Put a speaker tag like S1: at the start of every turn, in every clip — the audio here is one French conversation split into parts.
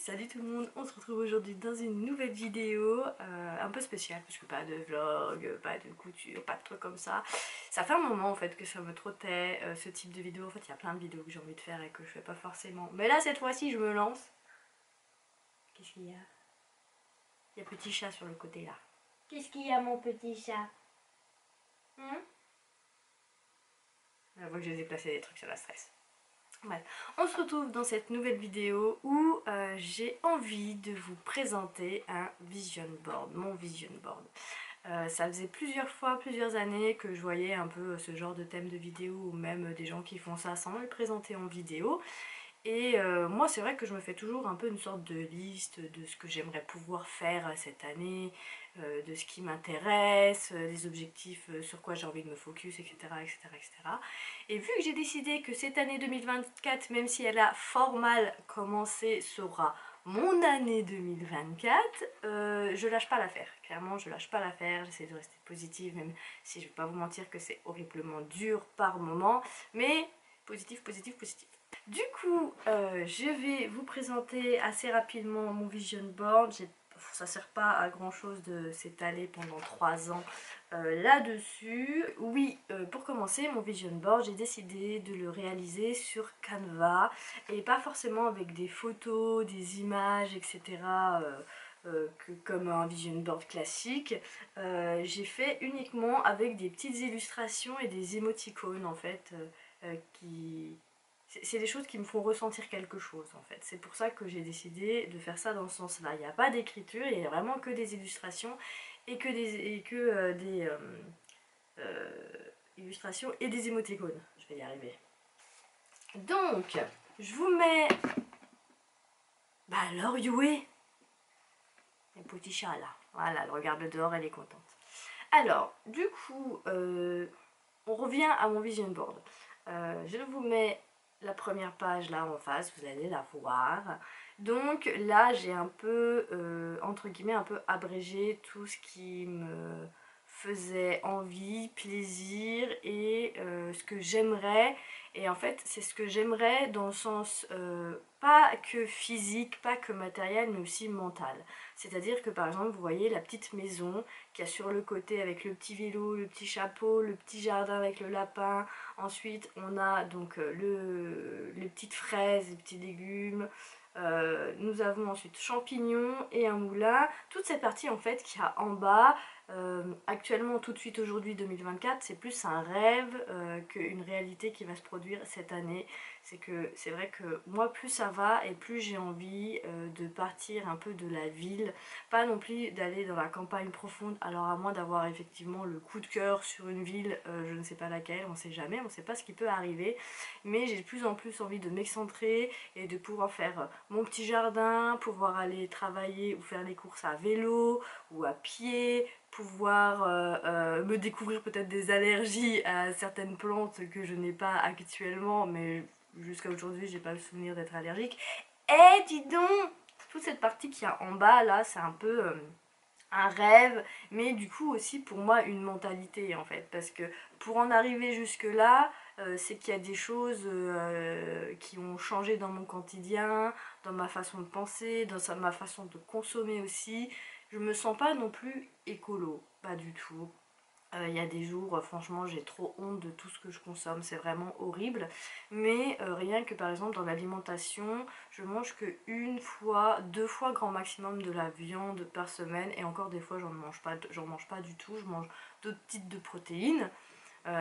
S1: Salut tout le monde, on se retrouve aujourd'hui dans une nouvelle vidéo un peu spéciale parce que pas de vlog, pas de couture, pas de trucs comme ça. Ça fait un moment en fait que ça me trottait ce type de vidéo. En fait il y a plein de vidéos que j'ai envie de faire et que je fais pas forcément. Mais là cette fois-ci je me lance. Qu'est-ce qu'il y a? Il y a petit chat sur le côté là. Qu'est-ce qu'il y a mon petit chat? La fois que je les ai placés des trucs ça la stresse. Bref, on se retrouve dans cette nouvelle vidéo où j'ai envie de vous présenter un vision board, mon vision board. Ça faisait plusieurs années que je voyais un peu ce genre de thème de vidéo ou même des gens qui font ça sans le présenter en vidéo. Et moi c'est vrai que je me fais toujours un peu une sorte de liste de ce que j'aimerais pouvoir faire cette année, de ce qui m'intéresse, des objectifs sur quoi j'ai envie de me focus, etc. etc., etc. Et vu que j'ai décidé que cette année 2024, même si elle a fort mal commencé, sera mon année 2024, je lâche pas l'affaire. Clairement, je lâche pas l'affaire, j'essaie de rester positive, même si je vais pas vous mentir que c'est horriblement dur par moment, mais positif, positif, positif. Du coup, je vais vous présenter assez rapidement mon vision board. Ça sert pas à grand chose de s'étaler pendant 3 ans là-dessus. Oui, pour commencer, mon vision board, j'ai décidé de le réaliser sur Canva et pas forcément avec des photos, des images, etc. Comme un vision board classique. J'ai fait uniquement avec des petites illustrations et des émoticônes en fait qui... C'est des choses qui me font ressentir quelque chose en fait. C'est pour ça que j'ai décidé de faire ça dans ce sens-là. Il n'y a pas d'écriture, il n'y a vraiment que des illustrations et que des illustrations et des émoticônes. Je vais y arriver. Donc, je vous mets... Bah alors, Youé, le petit chat là. Voilà, elle regarde dehors, elle est contente. Alors, du coup, on revient à mon vision board. Je vous mets la première page là en face, vous allez la voir. Donc là j'ai un peu, entre guillemets, un peu abrégé tout ce qui me faisait envie, plaisir et ce que j'aimerais. Et en fait c'est ce que j'aimerais dans le sens pas que physique, pas que matériel, mais aussi mental. C'est-à-dire que par exemple vous voyez la petite maison qu'il y a sur le côté avec le petit vélo, le petit chapeau, le petit jardin avec le lapin. Ensuite on a donc les petites fraises, les petits légumes. Nous avons ensuite champignons et un moulin. Toute cette partie en fait qu'il y a en bas, actuellement tout de suite aujourd'hui 2024, c'est plus un rêve qu'une réalité qui va se produire cette année. C'est vrai que moi plus ça va et plus j'ai envie de partir un peu de la ville, pas non plus d'aller dans la campagne profonde, alors à moins d'avoir effectivement le coup de cœur sur une ville, je ne sais pas laquelle, on sait jamais, on sait pas ce qui peut arriver, mais j'ai de plus en plus envie de m'excentrer et de pouvoir faire mon petit jardin, pouvoir aller travailler ou faire les courses à vélo ou à pied, pouvoir me découvrir peut-être des allergies à certaines plantes que je n'ai pas actuellement, mais jusqu'à aujourd'hui j'ai pas le souvenir d'être allergique. Eh dis donc, toute cette partie qu'il y a en bas là, c'est un peu un rêve, mais du coup aussi pour moi une mentalité en fait, parce que pour en arriver jusque là, c'est qu'il y a des choses qui ont changé dans mon quotidien, dans ma façon de penser, dans ma façon de consommer aussi. Je me sens pas non plus écolo, pas du tout. Il y a des jours, franchement, j'ai trop honte de tout ce que je consomme, c'est vraiment horrible. Mais rien que par exemple dans l'alimentation, je mange que une fois, 2 fois grand maximum de la viande par semaine. Et encore des fois, j'en mange pas du tout, je mange d'autres types de protéines.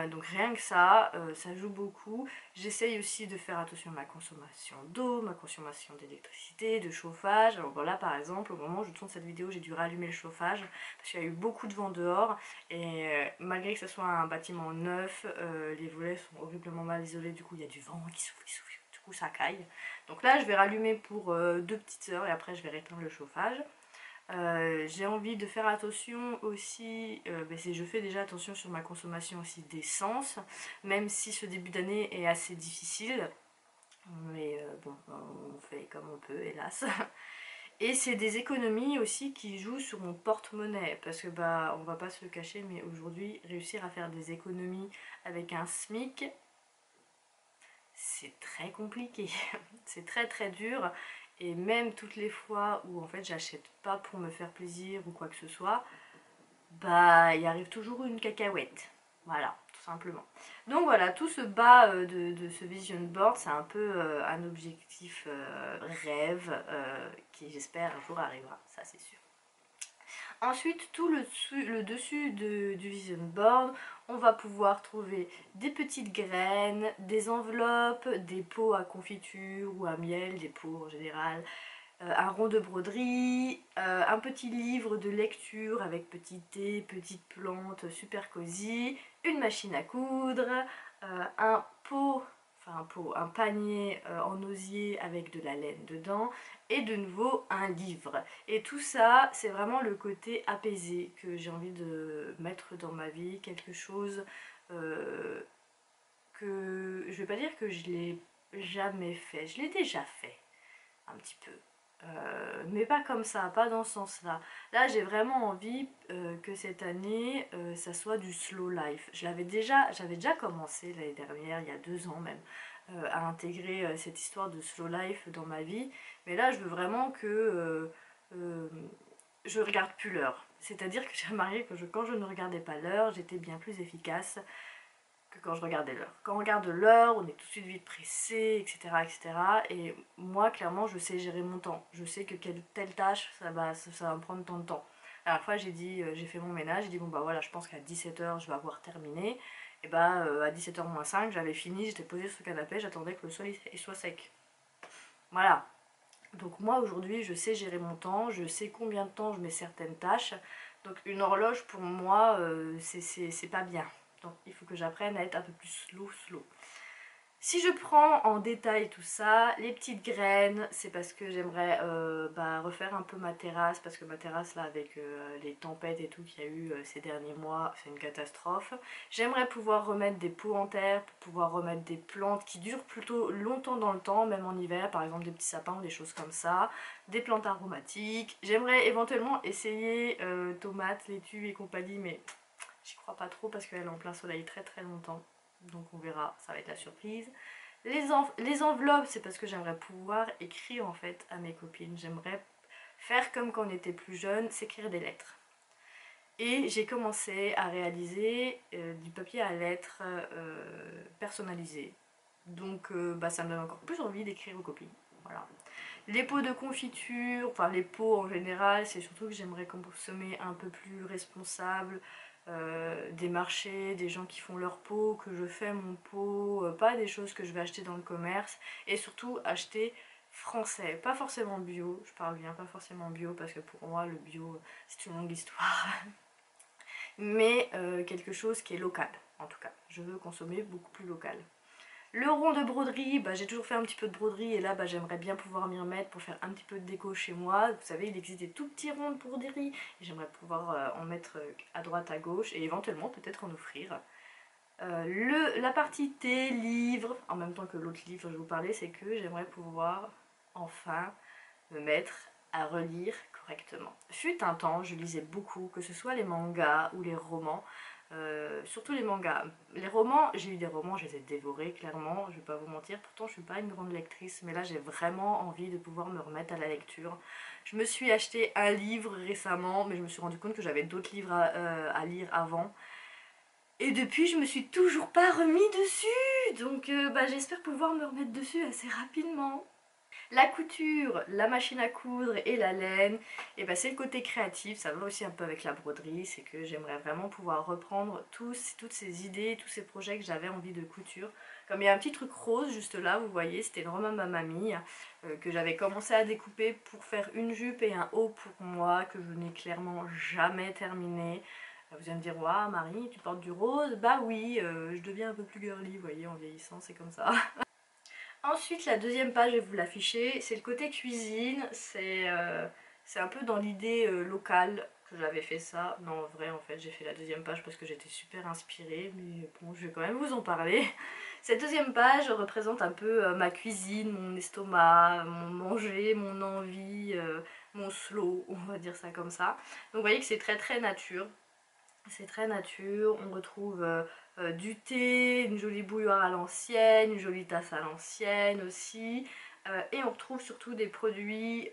S1: Donc rien que ça joue beaucoup. J'essaye aussi de faire attention à ma consommation d'eau, ma consommation d'électricité, de chauffage. Alors voilà, par exemple, au moment où je tourne cette vidéo, j'ai dû rallumer le chauffage parce qu'il y a eu beaucoup de vent dehors et malgré que ce soit un bâtiment neuf, les volets sont horriblement mal isolés, du coup il y a du vent qui souffle, du coup ça caille. Donc là je vais rallumer pour 2 petites heures et après je vais éteindre le chauffage. J'ai envie de faire attention aussi, je fais déjà attention sur ma consommation aussi d'essence, même si ce début d'année est assez difficile, mais bon, on fait comme on peut, hélas. Et c'est des économies aussi qui jouent sur mon porte-monnaie, parce que on va pas se le cacher, mais aujourd'hui, réussir à faire des économies avec un SMIC, c'est très compliqué, c'est très très dur. Et même toutes les fois où en fait j'achète pas pour me faire plaisir ou quoi que ce soit, bah il arrive toujours une cacahuète. Voilà, tout simplement. Donc voilà, tout ce bas de ce vision board, c'est un peu un objectif rêve qui j'espère un jour arrivera, ça c'est sûr. Ensuite, tout le dessus du vision board, on va pouvoir trouver des petites graines, des enveloppes, des pots à confiture ou à miel, des pots en général, un rond de broderie, un petit livre de lecture avec petit thé, petites plantes super cosy, une machine à coudre, un pot, un panier en osier avec de la laine dedans et de nouveau un livre. Et tout ça, c'est vraiment le côté apaisé que j'ai envie de mettre dans ma vie, quelque chose que je vais pas dire que je l'ai jamais fait, je l'ai déjà fait un petit peu. Mais pas comme ça, pas dans ce sens-là. Là, j'ai vraiment envie que cette année, ça soit du slow life. J'avais déjà commencé l'année dernière, il y a 2 ans même, à intégrer cette histoire de slow life dans ma vie. Mais là, je veux vraiment que je regarde plus l'heure. C'est-à-dire que j'ai remarqué que quand je ne regardais pas l'heure, j'étais bien plus efficace que quand je regardais l'heure. Quand on regarde l'heure, on est tout de suite vite pressé, etc., etc. Et moi, clairement, je sais gérer mon temps. Je sais que telle tâche, ça va me prendre tant de temps. La dernière fois, j'ai fait mon ménage, j'ai dit, bon bah voilà, je pense qu'à 17 h, je vais avoir terminé. Et bah, à 17 h moins 5, j'avais fini, j'étais posée sur le canapé, j'attendais que le sol soit sec. Voilà. Donc moi, aujourd'hui, je sais gérer mon temps, je sais combien de temps je mets certaines tâches. Donc une horloge, pour moi, c'est pas bien. Donc il faut que j'apprenne à être un peu plus slow. Si je prends en détail tout ça, les petites graines, c'est parce que j'aimerais refaire un peu ma terrasse, parce que ma terrasse là avec les tempêtes et tout qu'il y a eu ces derniers mois, c'est une catastrophe. J'aimerais pouvoir remettre des pots en terre, pour pouvoir remettre des plantes qui durent plutôt longtemps dans le temps, même en hiver, par exemple des petits sapins ou des choses comme ça, des plantes aromatiques. J'aimerais éventuellement essayer tomates, laitues et compagnie, mais j'y crois pas trop parce qu'elle est en plein soleil très très longtemps. Donc on verra, ça va être la surprise. Les enveloppes, c'est parce que j'aimerais pouvoir écrire en fait à mes copines. J'aimerais faire comme quand on était plus jeune, s'écrire des lettres. Et j'ai commencé à réaliser du papier à lettres personnalisé. Donc ça me donne encore plus envie d'écrire aux copines. Voilà. Les pots de confiture, enfin les pots en général, c'est surtout que j'aimerais consommer un peu plus responsable, des marchés, des gens qui font leur pot, que je fais mon pot, pas des choses que je vais acheter dans le commerce, et surtout acheter français, pas forcément bio, je parle bien, pas forcément bio, parce que pour moi le bio c'est une longue histoire, mais quelque chose qui est local en tout cas, je veux consommer beaucoup plus local. Le rond de broderie, j'ai toujours fait un petit peu de broderie et là j'aimerais bien pouvoir m'y remettre pour faire un petit peu de déco chez moi. Vous savez, il existe des tout petits ronds de broderie et j'aimerais pouvoir en mettre à droite, à gauche et éventuellement peut-être en offrir. La partie thé, livre, en même temps que l'autre livre dont je vous parlais, c'est que j'aimerais pouvoir enfin me mettre à relire correctement. Fut un temps, je lisais beaucoup, que ce soit les mangas ou les romans. Surtout les mangas. Les romans, j'ai eu des romans, je les ai dévorés clairement, je vais pas vous mentir, pourtant je suis pas une grande lectrice, mais là j'ai vraiment envie de pouvoir me remettre à la lecture. Je me suis acheté un livre récemment, mais je me suis rendu compte que j'avais d'autres livres à lire avant. Et depuis, je me suis toujours pas remis dessus, donc j'espère pouvoir me remettre dessus assez rapidement. La couture, la machine à coudre et la laine, et c'est le côté créatif, ça va aussi un peu avec la broderie, c'est que j'aimerais vraiment pouvoir reprendre toutes ces idées, tous ces projets que j'avais envie de couture. Comme il y a un petit truc rose juste là, vous voyez, c'était une robe à ma mamie, que j'avais commencé à découper pour faire une jupe et un haut pour moi, que je n'ai clairement jamais terminé. Vous allez me dire, waouh Marie, tu portes du rose? Bah oui, je deviens un peu plus girly, vous voyez, en vieillissant, c'est comme ça. Ensuite, la deuxième page, je vais vous l'afficher, c'est le côté cuisine, c'est un peu dans l'idée locale que j'avais fait ça. Non, en vrai, en fait, j'ai fait la deuxième page parce que j'étais super inspirée, mais bon, je vais quand même vous en parler. Cette deuxième page représente un peu ma cuisine, mon estomac, mon manger, mon envie, mon slow, on va dire ça comme ça. Donc vous voyez que c'est très très nature. C'est très nature, on retrouve du thé, une jolie bouilloire à l'ancienne, une jolie tasse à l'ancienne aussi, Et on retrouve surtout des produits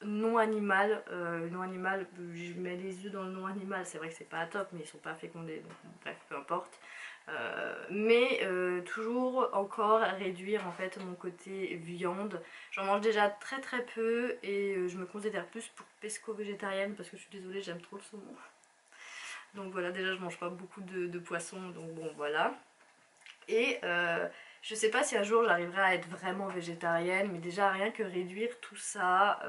S1: non animal, non animal, je mets les œufs dans le non animal, c'est vrai que c'est pas top mais ils sont pas fécondés donc bon, bref peu importe. Toujours encore à réduire en fait mon côté viande. J'en mange déjà très très peu et je me considère plus pour pesco-végétarienne parce que je suis désolée, j'aime trop le saumon. Donc voilà, déjà je mange pas beaucoup de poisson donc bon voilà. Et je sais pas si un jour j'arriverai à être vraiment végétarienne, mais déjà rien que réduire tout ça,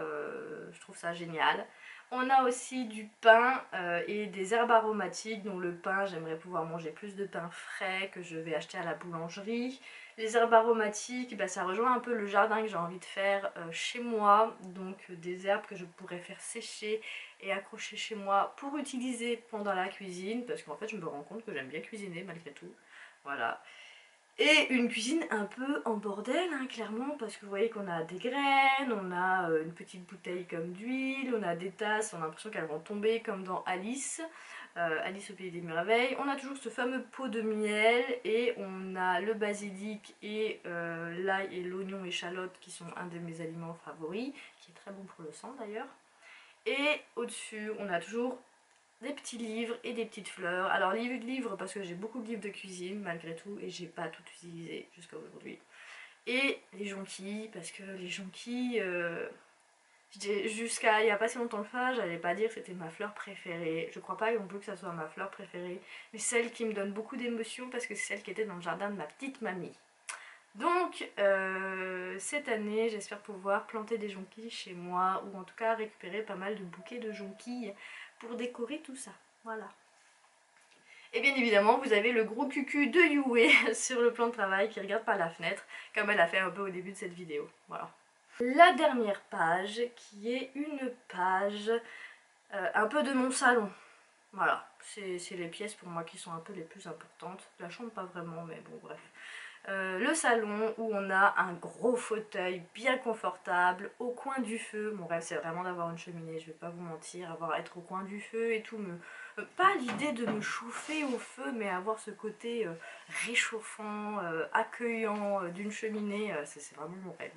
S1: je trouve ça génial. On a aussi du pain et des herbes aromatiques, dont le pain, j'aimerais pouvoir manger plus de pain frais que je vais acheter à la boulangerie. Les herbes aromatiques, bah, ça rejoint un peu le jardin que j'ai envie de faire chez moi, donc des herbes que je pourrais faire sécher et accrocher chez moi pour utiliser pendant la cuisine, parce qu'en fait je me rends compte que j'aime bien cuisiner malgré tout. Voilà. Et une cuisine un peu en bordel, hein, clairement, parce que vous voyez qu'on a des graines, on a une petite bouteille comme d'huile, on a des tasses, on a l'impression qu'elles vont tomber comme dans Alice, Alice au pays des merveilles. On a toujours ce fameux pot de miel et on a le basilic et l'ail et l'oignon échalote qui sont un de mes aliments favoris, qui est très bon pour le sang d'ailleurs. Et au-dessus, on a toujours des petits livres et des petites fleurs. Alors livres parce que j'ai beaucoup de livres de cuisine malgré tout et j'ai pas tout utilisé jusqu'à aujourd'hui. Et les jonquilles parce que les jonquilles, jusqu'à il y a pas si longtemps que ça, j'allais pas dire que c'était ma fleur préférée. Je crois pas non plus que ça soit ma fleur préférée, mais celle qui me donne beaucoup d'émotions parce que c'est celle qui était dans le jardin de ma petite mamie. Donc cette année j'espère pouvoir planter des jonquilles chez moi ou en tout cas récupérer pas mal de bouquets de jonquilles pour décorer tout ça, voilà. Et bien évidemment vous avez le gros cucu de Yue sur le plan de travail qui regarde par la fenêtre comme elle a fait un peu au début de cette vidéo, voilà. La dernière page qui est une page un peu de mon salon, voilà, c'est les pièces pour moi qui sont un peu les plus importantes, la chambre pas vraiment mais bon bref. Le salon où on a un gros fauteuil bien confortable au coin du feu. Mon rêve c'est vraiment d'avoir une cheminée, je vais pas vous mentir, être au coin du feu et tout, pas l'idée de me chauffer au feu mais avoir ce côté réchauffant, accueillant d'une cheminée, c'est vraiment mon rêve.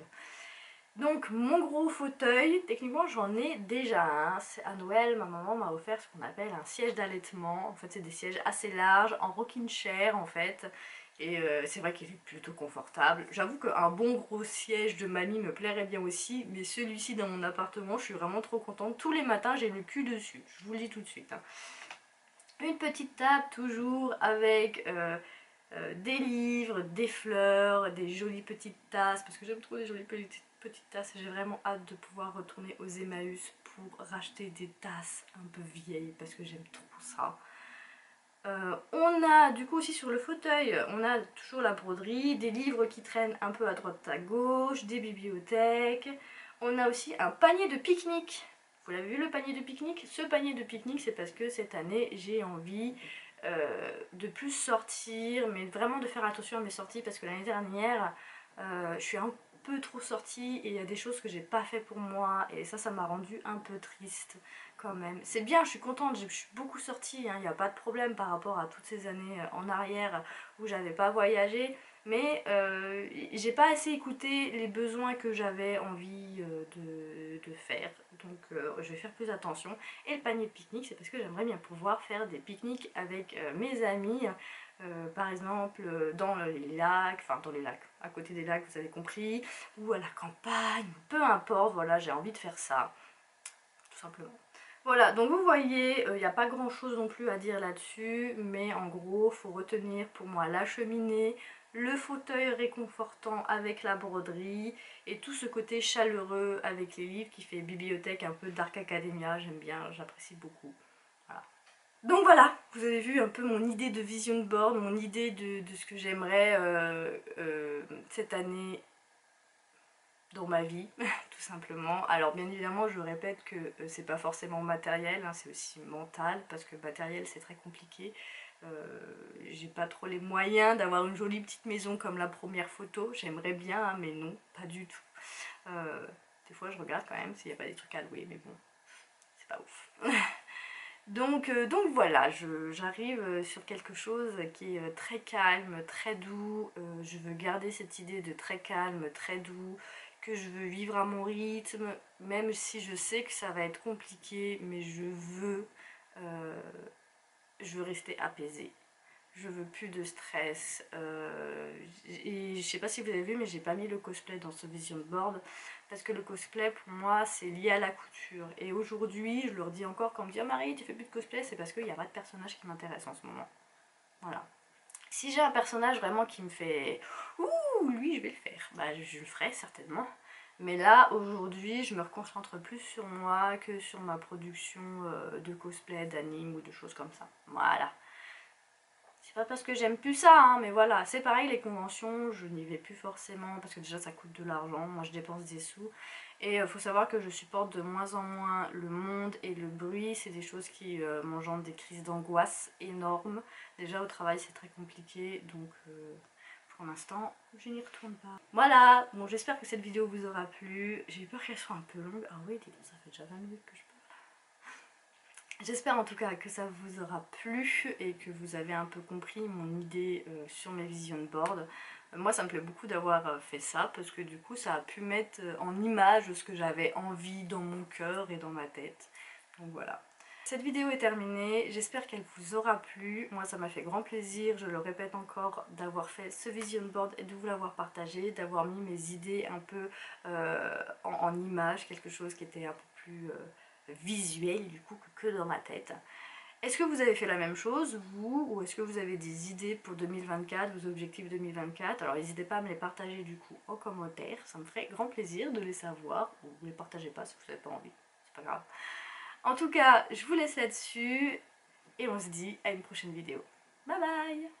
S1: Donc mon gros fauteuil, techniquement j'en ai déjà un, à Noël ma maman m'a offert ce qu'on appelle un siège d'allaitement, en fait c'est des sièges assez larges, en rocking chair en fait, et c'est vrai qu'il est plutôt confortable. J'avoue qu'un bon gros siège de mamie me plairait bien aussi, mais celui-ci dans mon appartement je suis vraiment trop contente, tous les matins j'ai le cul dessus, je vous le dis tout de suite. Hein. Une petite table toujours avec des livres, des fleurs, des jolies petites tasses, parce que j'aime trop les jolies petites tasses et j'ai vraiment hâte de pouvoir retourner aux Emmaüs pour racheter des tasses un peu vieilles parce que j'aime trop ça. On a du coup aussi sur le fauteuil, on a toujours la broderie, des livres qui traînent un peu à droite à gauche, des bibliothèques. On a aussi un panier de pique-nique. Vous l'avez vu le panier de pique-nique? Ce panier de pique-nique c'est parce que cette année j'ai envie de plus sortir, mais vraiment de faire attention à mes sorties parce que l'année dernière je suis un peu trop sortie et il y a des choses que j'ai pas fait pour moi et ça m'a rendu un peu triste quand même. C'est bien, je suis contente, je suis beaucoup sortie, il n'y a pas de problème par rapport à toutes ces années en arrière où j'avais pas voyagé, mais j'ai pas assez écouté les besoins que j'avais envie de faire, donc je vais faire plus attention. Et le panier de pique-nique c'est parce que j'aimerais bien pouvoir faire des pique-niques avec mes amis, par exemple dans les lacs, enfin dans les lacs, à côté des lacs vous avez compris, ou à la campagne, peu importe, voilà j'ai envie de faire ça, tout simplement. Voilà, donc vous voyez, il n'y a pas grand chose non plus à dire là-dessus, mais en gros, il faut retenir pour moi la cheminée, le fauteuil réconfortant avec la broderie, et tout ce côté chaleureux avec les livres qui fait bibliothèque un peu Dark Academia, j'aime bien, j'apprécie beaucoup. Voilà. Donc voilà, vous avez vu un peu mon idée de vision board, mon idée de ce que j'aimerais cette année dans ma vie, tout simplement. Alors bien évidemment je répète que c'est pas forcément matériel, hein, c'est aussi mental, parce que matériel c'est très compliqué. J'ai pas trop les moyens d'avoir une jolie petite maison comme la première photo, j'aimerais bien hein, mais non, pas du tout. Des fois je regarde quand même s'il n'y a pas des trucs à louer, mais bon, c'est pas ouf. Donc voilà, j'arrive sur quelque chose qui est très calme, très doux. Je veux garder cette idée de très calme, très doux, que je veux vivre à mon rythme, même si je sais que ça va être compliqué, mais euh, je veux rester apaisée. Je veux plus de stress. Et je sais pas si vous avez vu, mais j'ai pas mis le cosplay dans ce vision board parce que le cosplay pour moi c'est lié à la couture. Et aujourd'hui, je leur dis encore quand on me dit oh Marie, tu fais plus de cosplay, c'est parce qu'il n'y a pas de personnage qui m'intéresse en ce moment. Voilà. Si j'ai un personnage vraiment qui me fait ouh, lui je vais le faire, bah je le ferai certainement. Mais là aujourd'hui, je me reconcentre plus sur moi que sur ma production de cosplay, d'anime ou de choses comme ça. Voilà. C'est pas parce que j'aime plus ça, hein, mais voilà, c'est pareil, les conventions, je n'y vais plus forcément parce que déjà ça coûte de l'argent, moi je dépense des sous. Et faut savoir que je supporte de moins en moins le monde et le bruit, c'est des choses qui m'engendrent des crises d'angoisse énormes. Déjà au travail c'est très compliqué, donc pour l'instant je n'y retourne pas. Voilà, bon j'espère que cette vidéo vous aura plu, j'ai eu peur qu'elle soit un peu longue. Ah oui, ça fait déjà 20 minutes que je parle. J'espère en tout cas que ça vous aura plu et que vous avez un peu compris mon idée sur mes vision boards. Moi ça me plaît beaucoup d'avoir fait ça parce que du coup ça a pu mettre en image ce que j'avais envie dans mon cœur et dans ma tête. Donc voilà. Cette vidéo est terminée, j'espère qu'elle vous aura plu. Moi ça m'a fait grand plaisir, je le répète encore, d'avoir fait ce vision board et de vous l'avoir partagé, d'avoir mis mes idées un peu en image, quelque chose qui était un peu plus visuel du coup que dans ma tête. Est-ce que vous avez fait la même chose, vous, ou est-ce que vous avez des idées pour 2024, vos objectifs 2024? Alors n'hésitez pas à me les partager du coup en commentaire, ça me ferait grand plaisir de les savoir, ou ne les partagez pas si vous n'avez pas envie, c'est pas grave. En tout cas, je vous laisse là-dessus, et on se dit à une prochaine vidéo. Bye bye!